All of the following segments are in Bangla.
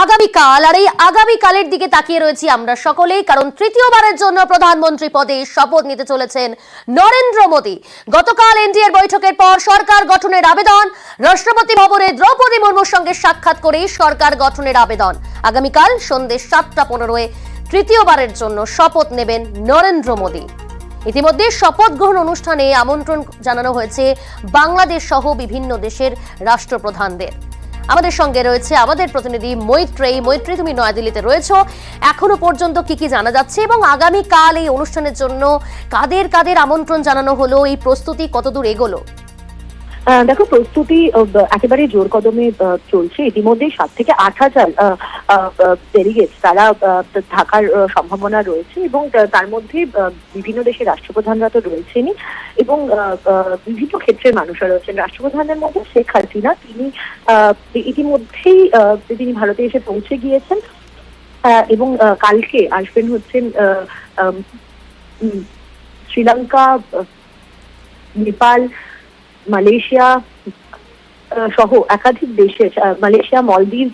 আগামীকাল, আর এই আগামীকালের দিকে তাকিয়ে রয়েছি আমরা সকলেই, কারণ তৃতীয়বারের জন্য প্রধানমন্ত্রী পদে শপথ নিতে চলেছেন নরেন্দ্র মোদী। গতকাল এনডিএর বৈঠকের পর সরকার গঠনের আবেদন, রাষ্ট্রপতি ভবনে দ্রৌপদী মুর্মুর সঙ্গে সাক্ষাৎ করে সরকার গঠনের আবেদন। আগামীকাল সন্ধ্যে 7:15 তৃতীয়বারের জন্য শপথ নেবেন নরেন্দ্র মোদী। ইতিমধ্যে শপথ গ্রহণ অনুষ্ঠানে আমন্ত্রণ জানানো হয়েছে বাংলাদেশ সহ বিভিন্ন দেশের রাষ্ট্রপ্রধানদের। আমাদের সঙ্গে রয়েছে আমাদের প্রতিনিধি মৈত্রী। তুমি নয়াদিল্লিতে রয়েছো, এখনো পর্যন্ত কি জানা যাচ্ছে এবং আগামীকাল এই অনুষ্ঠানের জন্য কাদের কাদের আমন্ত্রণ জানানো হলো, এই প্রস্তুতি কতদূর এগোলো? দেখো, প্রস্তুতি একেবারে জোর কদমে চলছে। ইতিমধ্যে 7 থেকে 8,000 ডেলিগেট তারা থাকার সম্ভাবনা রয়েছে এবং তার মধ্যে বিভিন্ন দেশের রাষ্ট্রপ্রধানরা তো রয়েছেনই এবং বিভিন্ন ক্ষেত্রের মানুষরা রয়েছেন। রাষ্ট্রপ্রধানের মধ্যে শেখ হাসিনা, তিনি ইতিমধ্যেই তিনি ভারতে এসে পৌঁছে গিয়েছেন এবং কালকে আসবেন হচ্ছেন শ্রীলঙ্কা, নেপাল, মালয়েশিয়া সহ একাধিক দেশের, মালয়েশিয়া, মলদ্বীপ,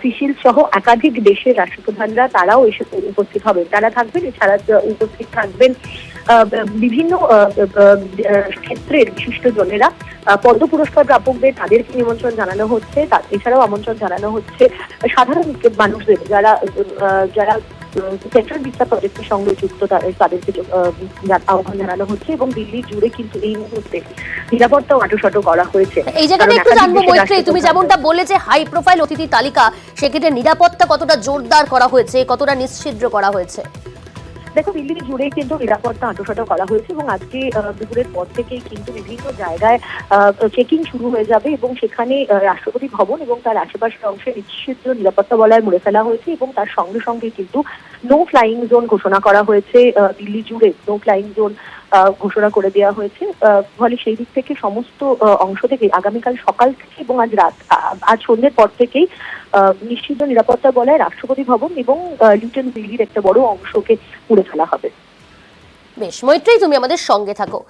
সিশিলস সহ একাধিক দেশের রাষ্ট্রপ্রধানরা তারাও এসে উপস্থিত হবেন। তারা থাকবেন, এছাড়া উপস্থিত থাকবেন বিভিন্ন ক্ষেত্রের বিশিষ্ট জনেরা। পদ্ম পুরস্কার প্রাপকদের তাদেরকে নিমন্ত্রণ জানানো হচ্ছে। এছাড়াও আমন্ত্রণ জানানো হচ্ছে সাধারণ মানুষদের, যারা যারা সেন্ট্রাল ভিসা প্রজেক্টের সঙ্গে যুক্ত, তাদেরকে আহ্বান জানানো হচ্ছে এবং দিল্লি জুড়ে কিন্তু এই মুহূর্তে নিরাপত্তাও আঁটোসাঁটো করা হয়েছে। এই জায়গাটা একটু জানবো মৈত্রী, তুমি যেমনটা বললে যে হাই প্রোফাইল অতিথি তালিকা, সেক্ষেত্রে নিরাপত্তা কতটা জোরদার করা হয়েছে, কতটা নিশ্চিদ্র করা হয়েছে? দেখো, দিল্লি জুড়ে কিন্তু নিরাপত্তা আঁটোসাঁটো করা হয়েছে এবং আজকে দুপুরের পর থেকেই কিন্তু বিভিন্ন জায়গায় চেকিং শুরু হয়ে যাবে এবং সেখানে রাষ্ট্রপতি ভবন এবং তার আশেপাশের অংশে নিশ্চিদ্র নিরাপত্তা বলয় মুড়ে ফেলা হয়েছে এবং তার সঙ্গে সঙ্গে কিন্তু নো ফ্লাইং জোন ঘোষণা করা হয়েছে। দিল্লি জুড়ে নো ফ্লাইং জোন ঘোষণা করে দেওয়া হয়েছে। ফলে সেই দিক থেকে সমস্ত অংশ থেকে আগামীকাল সকাল থেকে এবং আজ সন্ধ্যের পর থেকেই নিশ্চিত নিরাপত্তা বলয় রাষ্ট্রপতি ভবন এবং লিটন দিল্লির একটা বড় অংশকে পুড়ে ফেলা হবে। বেশ মৈত্রী, তুমি আমাদের সঙ্গে থাকো।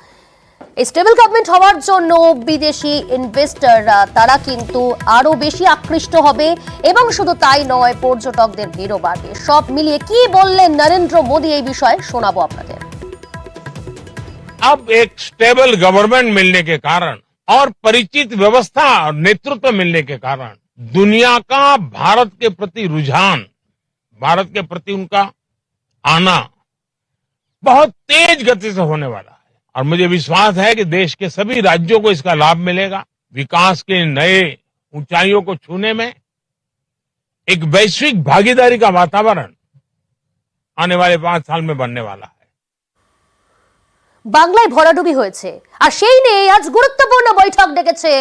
স্টেবল গভর্নমেন্ট হওয়ার জন্য বিদেশি ইনভেস্টররা তারা কিন্তু আরো বেশি আকৃষ্ট হবে এবং শুধু তাই নয়, পর্যটকদের ভিড়ও বাড়বে। সব মিলিয়ে কি বললেন নরেন্দ্র মোদী এই বিষয়ে শোনাবো আপনাদের। अब एक स्टेबल गवर्नमेंट मिलने के कारण और परिचित व्यवस्था और नेतृत्व मिलने के कारण दुनिया का भारत के प्रति रुझान, भारत के प्रति उनका आना बहुत तेज गति से होने वाला है और मुझे विश्वास है कि देश के सभी राज्यों को इसका लाभ मिलेगा। विकास के नए ऊंचाइयों को छूने में एक वैश्विक भागीदारी का वातावरण आने वाले 5 साल में बनने वाला है। বাংলায় ভরাডুবি হয়েছে, আর সেই নিয়ে আজ গুরুত্বপূর্ণ বৈঠক ডেকেছে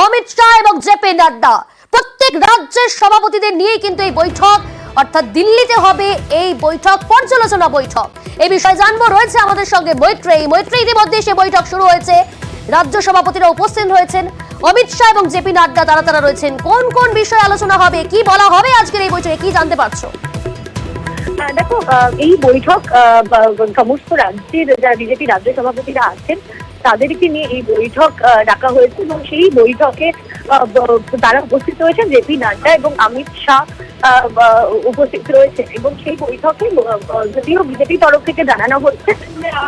অমিত শাহ এবং জেপি নাড্ডা। প্রত্যেক রাজ্যের সভাপতিদের নিয়ে কিন্তু এই বৈঠক, অর্থাৎ দিল্লিতে হবে এই বৈঠক, পর্যালোচনা বৈঠক। এই বিষয়ে জানবো, রয়েছে আমাদের সঙ্গে মৈত্রী। ইতিমধ্যে সে বৈঠক শুরু হয়েছে, রাজ্য সভাপতিরা উপস্থিত হয়েছেন, অমিত শাহ এবং জেপি নাড্ডা তারা রয়েছেন। কোন কোন বিষয়ে আলোচনা হবে, কি বলা হবে আজকের এই বৈঠকে, কি জানতে পারছো? দেখো, এই বৈঠক সমস্ত রাজ্যের যারা বিজেপি রাজ্য সভাপতিরা আছেন তাদেরকে নিয়ে এই বৈঠক ডাকা হয়েছে এবং সেই বৈঠকে তারা উপস্থিত রয়েছেন। জেপি নাড্ডা এবং অমিত শাহ উপস্থিত রয়েছে এবং সেই বৈঠকে যদিও বিজেপি তরফ থেকে জানানো হচ্ছে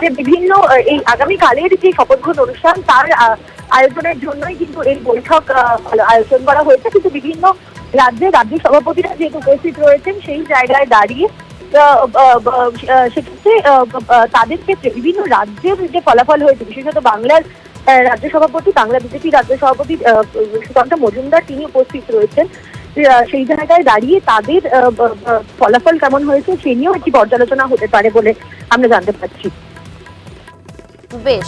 যে বিভিন্ন এই আগামীকালের যে শপথ গ্রহণ অনুষ্ঠান তার আয়োজনের জন্যই কিন্তু এই বৈঠক আয়োজন করা হয়েছে, কিন্তু বিভিন্ন রাজ্য সভাপতিরা যেহেতু উপস্থিত রয়েছেন সেই জায়গায় দাঁড়িয়ে সেক্ষেত্রে তাদের ক্ষেত্রে বিভিন্ন রাজ্যের যে ফলাফল হয়েছে, বিশেষত বাংলার রাজ্য সভাপতি, বাংলা বিজেপি রাজ্য সভাপতি সুকান্ত মজুমদার, তিনি উপস্থিত রয়েছেন। সেই জায়গায় দাঁড়িয়ে তাদের ফলাফল কেমন হয়েছে সে নিয়েও একটি পর্যালোচনা হতে পারে বলে আমরা জানতে পারছি। বেশ,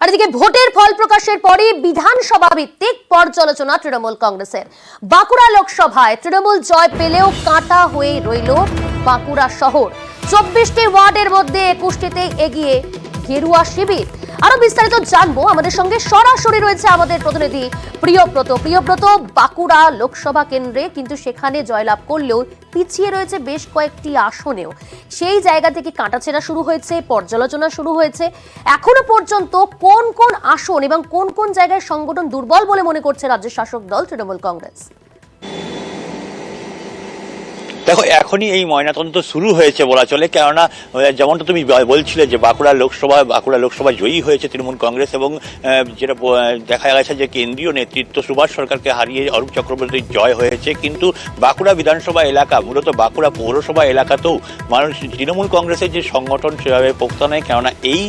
আর এদিকে ভোটের ফল প্রকাশের পরে বিধানসভা ভিত্তিক পর্যালোচনা তৃণমূল কংগ্রেসের। বাঁকুড়া লোকসভায় তৃণমূল জয় পেলেও কাঁটা হয়ে রইল বাঁকুড়া শহর। 24টি ওয়ার্ডের মধ্যে 21টিতে এগিয়ে গেরুয়া শিবির। আরো বিস্তারিত জানবো, আমাদের সঙ্গে সরাসরি রয়েছে আমাদের প্রতিনিধি প্রিয়ব্রত। বাঁকুড়া লোকসভা কেন্দ্রে কিন্তু সেখানে জয়লাভ করলেও পিছিয়ে রয়েছে বেশ কয়েকটি আসনেও। সেই জায়গা থেকে কাটাছেঁড়া শুরু হয়েছে, পর্যালোচনা শুরু হয়েছে। এখনো পর্যন্ত কোন কোন আসন এবং কোন কোন জায়গায় সংগঠন দুর্বল বলে মনে করছে রাজ্যের শাসক দল তৃণমূল কংগ্রেস? দেখো, এখনই এই ময়নাতদন্ত শুরু হয়েছে বলা চলে, কেননা যেমনটা তুমি বলছিলে যে বাঁকুড়া লোকসভা জয়ী হয়েছে তৃণমূল কংগ্রেস, এবং যেটা দেখা গেছে যে কেন্দ্রীয় নেতৃত্ব সুভাষ সরকারকে হারিয়ে অরূপ চক্রবর্তীর জয় হয়েছে। কিন্তু বাঁকুড়া বিধানসভা এলাকা, মূলত বাঁকুড়া পৌরসভা এলাকাতেও মানুষ তৃণমূল কংগ্রেসের যে সংগঠন সেভাবে পোক্ত নয়, কেননা এই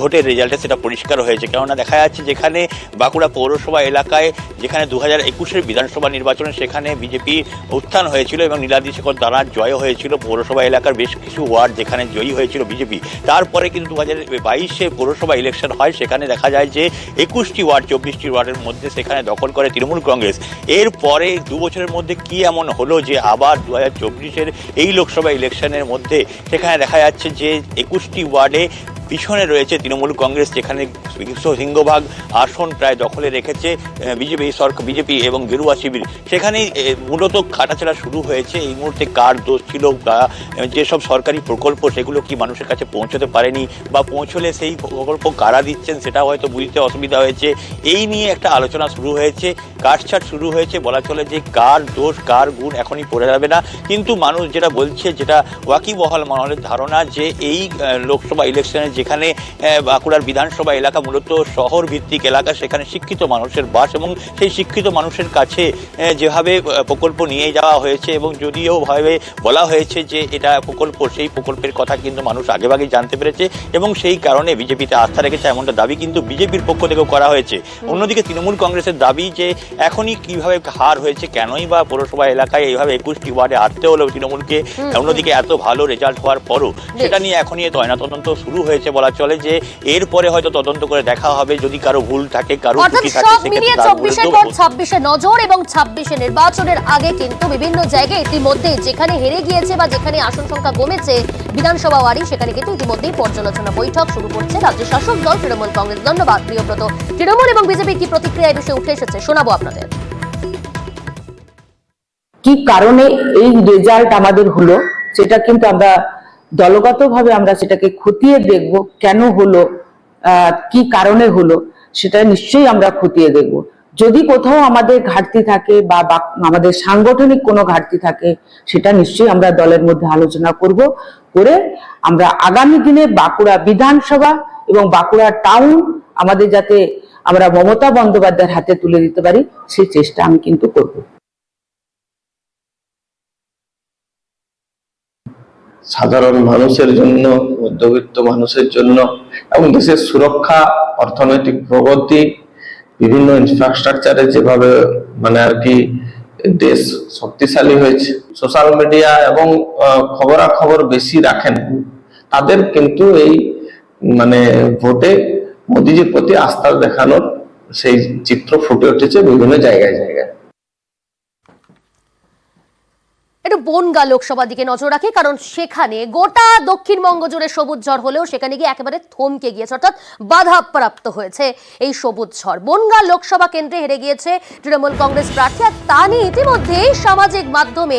ভোটের রেজাল্টে সেটা পরিষ্কার হয়েছে। কেননা দেখা যাচ্ছে যেখানে বাঁকুড়া পৌরসভা এলাকায়, যেখানে 2021-এর বিধানসভা নির্বাচনে সেখানে বিজেপি উত্থান হয়েছিল এবং নীলাদ্রি শেখর দাঁড়ার জয় হয়েছিল পৌরসভা এলাকার বেশ কিছু ওয়ার্ড যেখানে জয়ী হয়েছিল বিজেপি। তারপরে কিন্তু 2022-এ পৌরসভা ইলেকশন হয়, সেখানে দেখা যায় যে 21টি ওয়ার্ড 24টি ওয়ার্ডের মধ্যে সেখানে দখল করে তৃণমূল কংগ্রেস। এরপরে 2 বছরের মধ্যে কি এমন হলো যে আবার 2024-এর এই লোকসভা ইলেকশনের মধ্যে সেখানে দেখা যাচ্ছে যে 21টি ওয়ার্ডে পিছনে রয়েছে তৃণমূল কংগ্রেস, যেখানে সিংহভাগ আসন প্রায় দখলে রেখেছে বিজেপি এবং গেরুয়া শিবির। সেখানেই মূলত কাটাছেঁড়া শুরু হয়েছে। এই মুহূর্তে কার দোষ ছিল, বা যেসব সরকারি প্রকল্প সেগুলো কি মানুষের কাছে পৌঁছতে পারেনি, বা পৌঁছলে সেই প্রকল্প কারা দিচ্ছেন সেটা হয়তো বুঝতে অসুবিধা হয়েছে। এই নিয়ে একটা আলোচনা শুরু হয়েছে, কাটছাট শুরু হয়েছে। বলা চলে যে কার দোষ কার গুণ এখনই পড়ে যাবে না, কিন্তু মানুষ যেটা বলছে, যেটা ওয়াকিবহাল মহলের ধারণা, যে এই লোকসভা ইলেকশনে যেখানে বাঁকুড়ার বিধানসভা এলাকা মূলত শহর ভিত্তিক এলাকা, সেখানে শিক্ষিত মানুষের বাস, এবং সেই শিক্ষিত মানুষের কাছে যেভাবে প্রকল্প নিয়ে যাওয়া হয়েছে, এবং যদিও ভাবে বলা হয়েছে যে এটা প্রকল্প, সেই প্রকল্পের কথা কিন্তু মানুষ আগেভাগেই জানতে পেরেছে, এবং সেই কারণে বিজেপিতে আস্থা রেখেছে, এমনটা দাবি কিন্তু বিজেপির পক্ষ থেকেও করা হয়েছে। অন্যদিকে তৃণমূল কংগ্রেসের দাবি যে এখনই কিভাবে হার হয়েছে, কেনই বা পৌরসভা এলাকায় এইভাবে 21টি ওয়ার্ডে হারতে হলো তৃণমূলকে, অন্যদিকে এত ভালো রেজাল্ট হওয়ার পরও, সেটা নিয়ে এখনই ময়নাতদন্ত শুরু হয়েছে। বলা চলে যে এরপরে হয়তো তদন্ত করে দেখা হবে, যদি কারো ভুল থাকে, কারো ত্রুটি থাকে, সেক্ষেত্রে 24-এর পর 26-এ নজর, এবং 26-এ নির্বাচনের আগে কিন্তু বিভিন্ন জায়গায় ইতিমধ্যে যেখানে হেরে গিয়েছে বা যেখানে আসন সংখ্যা কমেছে বিধানসভা ওয়ারি, সেখানে কিন্তু ইতিমধ্যেই পর্যালোচনা বৈঠক শুরু করছে রাজ্য শাসক দল তৃণমূল কংগ্রেস। ধন্যবাদ প্রিয়ব্রত। তৃণমূল এবং বিজেপির কি প্রতিক্রিয়া এই বিষয়ে উঠে এসেছে শোনাবো আপনাদের। কি কারণে এই রেজাল্ট আমাদের হলো সেটা কিন্তু আমরা দলগতভাবে আমরা সেটাকে খতিয়ে দেখব, কেন হলো, কি কারণে হলো, সেটা নিশ্চয়ই আমরা খতিয়ে দেখব। যদি কোথাও আমাদের ঘাটতি থাকে বা আমাদের সাংগঠনিক কোনো ঘাটতি থাকে, সেটা নিশ্চয়ই আমরা দলের মধ্যে আলোচনা করে আমরা আগামী দিনে বাঁকুড়া বিধানসভা এবং বাঁকুড়া টাউন আমাদের যাতে আমরা মমতা বন্দ্যোপাধ্যায়ের হাতে তুলে দিতে পারি, সেই চেষ্টা আমি কিন্তু করব। সাধারণ মানুষের জন্য, মধ্যবিত্ত মানুষের জন্য, এবং দেশের সুরক্ষা, অর্থনৈতিক প্রগতি, বিভিন্ন ইনফ্রাস্ট্রাকচারে যেভাবে দেশ শক্তিশালী হয়েছে, সোশ্যাল মিডিয়া এবং খবরাখবর বেশি রাখেন, তাদের কিন্তু এই ভোটে মোদিজির প্রতি আস্থা দেখানোর সেই চিত্র ফুটে উঠেছে বিভিন্ন জায়গায়। একটু বনগাঁ লোকসভা দিকে নজর রাখি, কারণ সেখানে গোটা দক্ষিণবঙ্গ জুড়ে সবুজ ঝড় হলেও সেখানে গিয়ে একেবারে থমকে গিয়েছে, অর্থাৎ বাধাপ্রাপ্ত হয়েছে এই সবুজ ঝড়। বনগাঁ লোকসভা কেন্দ্রে হেরে গিয়েছে তৃণমূল কংগ্রেস প্রার্থী, আর তা নিয়ে ইতিমধ্যেই সামাজিক মাধ্যমে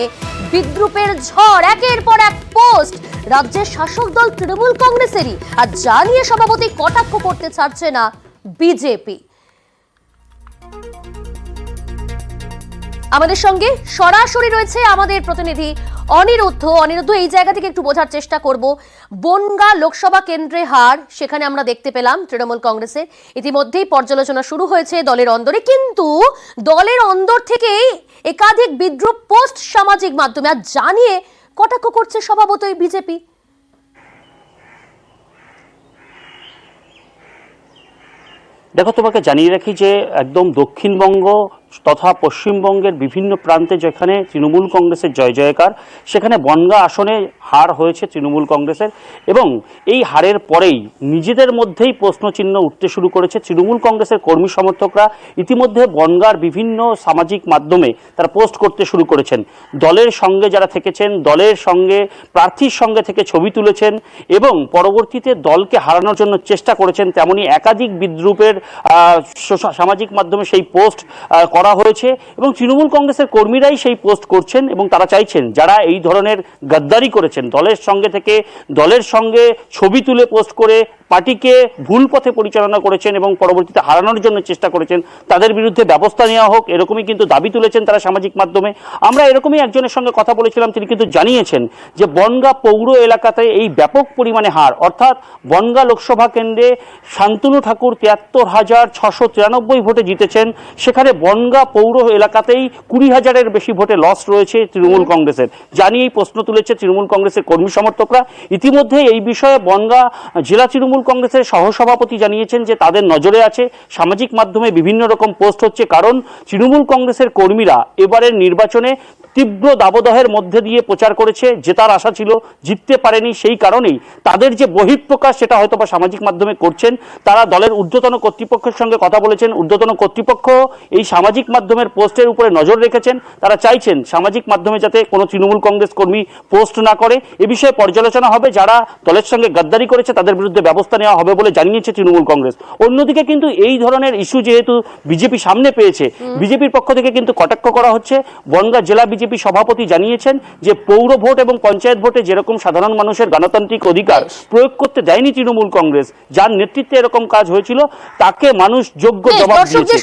বিদ্রুপের ঝড়, একের পর এক পোস্ট রাজ্যের শাসক দল তৃণমূল কংগ্রেসেরই, আর যা নিয়ে সভাপতি কটাক্ষ করতে ছাড়ছে না বিজেপি। আমাদের সঙ্গে সরাসরি রয়েছে আমাদের প্রতিনিধি অনিরুদ্ধ। এই জায়গা থেকে একটু বোঝার চেষ্টা করব, বনগাঁ লোকসভা কেন্দ্রে হার সেখানে আমরা দেখতে পেলাম তৃণমূল কংগ্রেসের। ইতিমধ্যেই পর্যালোচনা শুরু হয়েছে দলের অন্দরে, কিন্তু দলের অন্দর থেকেই একাধিক বিদ্রুপ পোস্ট সামাজিক মাধ্যমে, আর জানিয়ে কটাক্ষ করছে স্বভাবতই বিজেপি। দেখো, তোমাকে জানিয়ে রাখি যে একদম দক্ষিণবঙ্গ তথা পশ্চিমবঙ্গের বিভিন্ন প্রান্তে যেখানে তৃণমূল কংগ্রেসের জয় জয়কার, সেখানে বনগাঁ আসনে হার হয়েছে তৃণমূল কংগ্রেসের, এবং এই হারের পরেই নিজেদের মধ্যেই প্রশ্নচিহ্ন উঠতে শুরু করেছে। তৃণমূল কংগ্রেসের কর্মী সমর্থকরা ইতিমধ্যে বনগাঁর বিভিন্ন সামাজিক মাধ্যমে তারা পোস্ট করতে শুরু করেছেন। দলের সঙ্গে যারা থেকেছেন, দলের সঙ্গে প্রার্থীর সঙ্গে থেকে ছবি তুলেছেন এবং পরবর্তীতে দলকে হারানোর জন্য চেষ্টা করেছেন, তেমনি একাধিক বিদ্রূপের সামাজিক মাধ্যমে সেই পোস্ট করা হয়েছে এবং তৃণমূল কংগ্রেসের কর্মীরাই সেই পোস্ট করছেন এবং তারা চাইছেন যারা এই ধরনের গাদ্দারি করেছেন, দলের সঙ্গে থেকে দলের সঙ্গে ছবি তুলে পোস্ট করে পার্টিকে ভুল পথে পরিচালনা করেছেন এবং পরবর্তীতে হারানোর জন্য চেষ্টা করেছেন, তাদের বিরুদ্ধে ব্যবস্থা নেওয়া হোক, এরকমই কিন্তু দাবি তুলেছেন তারা সামাজিক মাধ্যমে। আমরা এরকমই একজনের সঙ্গে কথা বলেছিলাম, তিনি কিন্তু জানিয়েছেন যে বনগাঁ পৌর এলাকাতে এই ব্যাপক পরিমাণে হার, অর্থাৎ বনগাঁ লোকসভা কেন্দ্রে শান্তনু ঠাকুর ৭৩,৬৯৩ ভোটে জিতেছেন, সেখানে বনগাঁ পৌর এলাকাতেই ২০,০০০-এর বেশি ভোটে লস রয়েছে তৃণমূল কংগ্রেসের। জানিয়ে এই প্রশ্ন তুলেছে তৃণমূল কংগ্রেসের কর্মী সমর্থকরা। ইতিমধ্যে এই বিষয়ে বনগাঁ জেলা তৃণমূল কংগ্রেসের সহসভাপতি জানিয়েছেন যে তাদের নজরে আছে, সামাজিক মাধ্যমে বিভিন্ন রকম পোস্ট হচ্ছে, কারণ তৃণমূল কংগ্রেসের কর্মীরা এবারের নির্বাচনে তীব্র দাবদাহের মধ্যে দিয়ে প্রচার করেছে, জেতার আশা ছিল, জিততে পারেনি, সেই কারণেই তাদের যে বহিঃপ্রকাশ সেটা হয়তো বা সামাজিক মাধ্যমে করছেন। তারা দলের ঊর্ধ্বতন কর্তৃপক্ষের সঙ্গে কথা বলেছেন, ঊর্ধ্বতন কর্তৃপক্ষ এই সামাজিক মাধ্যমের পোস্টের উপরে নজর রেখেছেন। তারা চাইছেন সামাজিক মাধ্যমে যাতে কোনো তৃণমূল কংগ্রেস কর্মী পোস্ট না করে, এ বিষয়ে পর্যালোচনা হবে, যারা দলের সঙ্গে গাদ্দারি করেছে তাদের বিরুদ্ধে ব্যবস্থা নেওয়া হবে বলে জানিয়েছে তৃণমূল কংগ্রেস। অন্যদিকে কিন্তু এই ধরনের ইস্যু যেহেতু বিজেপি সামনে পেয়েছে, বিজেপির পক্ষ থেকে কিন্তু কটাক্ষ করা হচ্ছে। বনগাঁ জেলা বিজেপি সভাপতি জানিয়েছেন যে পৌর ভোট এবং পঞ্চায়েত ভোটে যেরকম সাধারণ মানুষের গণতান্ত্রিক অধিকার প্রয়োগ করতে দেয়নি তৃণমূল কংগ্রেস, যার নেতৃত্বে এরকম কাজ হয়েছিল, তাকে মানুষ যোগ্য জবাব দিয়েছে।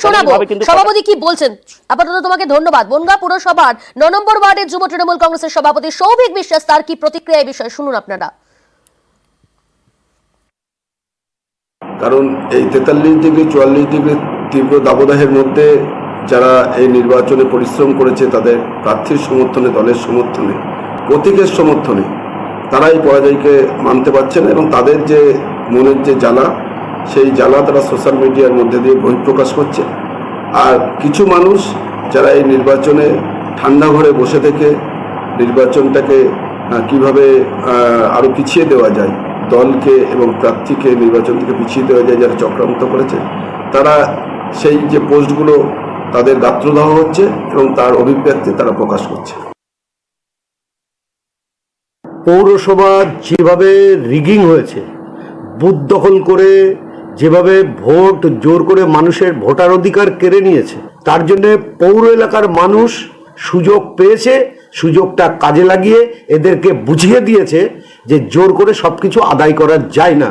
সভাপতি কি বলছেন? আপাতত তোমাকে ধন্যবাদ। বনগাঁ পুরসভার ৯ নম্বর ওয়ার্ডের যুব তৃণমূল কংগ্রেসের সভাপতি সৌভিক বিশ্বাস, তার কি প্রতিক্রিয়া এই বিষয়ে শুনুন আপনারা। কারণ এই ৪৩ ডিগ্রি ৪৪ ডিগ্রি তীব্র দাবদাহের মধ্যে যারা এই নির্বাচনে পরিশ্রম করেছে, তাদের প্রার্থীর সমর্থনে, দলের সমর্থনে, প্রতীকের সমর্থনে তারা এই পরাজয়কে মানতে পারছেন এবং তাদের যে মনের যে জ্বালা, সেই জ্বালা তারা সোশ্যাল মিডিয়ার মধ্যে দিয়ে বহিঃপ্রকাশ করছে। আর কিছু মানুষ যারা এই নির্বাচনে ঠান্ডা ঘরে বসে থেকে নির্বাচনটাকে কিভাবে আরও পিছিয়ে দেওয়া যায়, দলকে এবং প্রার্থীকে নির্বাচন থেকে পিছিয়ে দেওয়া যায়, যারা চক্রান্ত করেছে, তারা সেই যে পোস্টগুলো তাদের গাত্রদাহ হচ্ছে এবং তার অভিব্যক্তি তারা প্রকাশ করছে। পৌরসভা যেভাবে রিগিং হয়েছে, বুথ দখল করে যেভাবে ভোট জোর করে মানুষের ভোটার অধিকার কেড়ে নিয়েছে, তার জন্য পৌর এলাকার মানুষ সুযোগ পেয়েছে, সুযোগটা কাজে লাগিয়ে এদেরকে বুঝিয়ে দিয়েছে যে জোর করে সবকিছু আদায় করা যায় না।